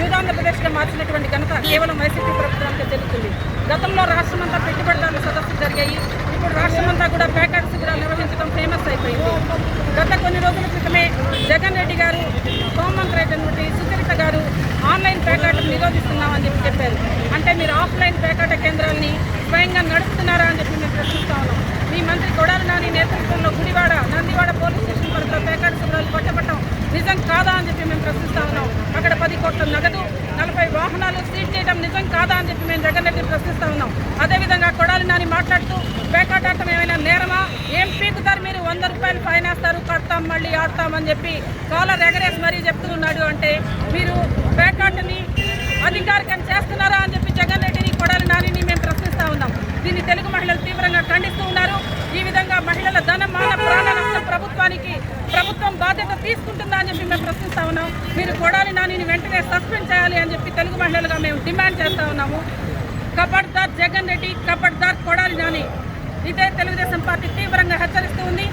యూదాంధ్రప్రదేశ్గా మార్చినటువంటి ఘనత కేవలం వైసీపీ ప్రభుత్వానికి చెల్లుతుంది. గతంలో రాష్ట్రమంతా పెట్టుబడిదారుల సదస్సులు జరిగాయి. ఇప్పుడు రాష్ట్రమంతా కూడా పేకాట శిబిరాలు నిర్వహించడం ఫేమస్ అయిపోయింది. గత కొన్ని రోజుల క్రితమే జగన్ రెడ్డి గారు, హోంమంత్రి అయినటువంటి సుచరిత గారు ఆన్లైన్ పేకాటను నిరోధిస్తున్నామని చెప్పారు. అంటే మీరు ఆఫ్లైన్ పేకాట కేంద్రాలని స్వయంగా నడుపుతున్నారా అని చెప్పి మేము ప్రశ్నిస్తా ఉన్నాం. మీ మంత్రి కొడాలి నాని నేతృత్వంలో గుడివాడ, నందివాడ పోలీస్ స్టేషన్ పరిధిలో పేకాట శిబిరాలు పట్టబట్టం నిజం కాదా అని చెప్పి మేము ప్రశ్నిస్తా ఉన్నాం. అక్కడ 10 కోట్ల నగదు, 40 వాహనాలు సీజ్ చేయడం నిజం కాదా అని చెప్పి మేము జగన్ రెడ్డిని ప్రశ్నిస్తా ఉన్నాం. అదేవిధంగా కొడాలి నాని మాట్లాడుతూ పేకాట ఆడటం ఏమైనా నేరమా, ఏం పీకుతారు మీరు, 100 రూపాయలు ఫైన్ వేస్తారు, కడతాం మళ్ళీ ఆడతామని చెప్పి కాలర్ ఎగరేసి మరీ చెప్తున్నాడు. అంటే మీరు పేకాటని అధికారికంగా చేస్తున్నారా అని చెప్పి జగన్ రెడ్డిని, కొడాలి నానిని మేము ప్రశ్నిస్తా ఉన్నాం. దీన్ని తెలుగు మహిళలు తీవ్రంగా ఖండిస్తూ ఉన్నారు. ఈ విధంగా మహిళల ధన మాన ప్రాణ నష్టం ప్రభుత్వం బాధ్యత తీసుకుంటుందా అని చెప్పి మేము ప్రశ్నిస్తా ఉన్నాం. మీరు కొడాలి నానిని వెంటనే సస్పెండ్ చేయాలి అని చెప్పి తెలుగు మహిళలుగా మేము డిమాండ్ చేస్తూ ఉన్నాము. కబడ్దార్ జగన్ రెడ్డి, కబడ్దార్ కొడాలి నాని. ఇదే తెలుగుదేశం పార్టీ తీవ్రంగా హెచ్చరిస్తూ ఉంది.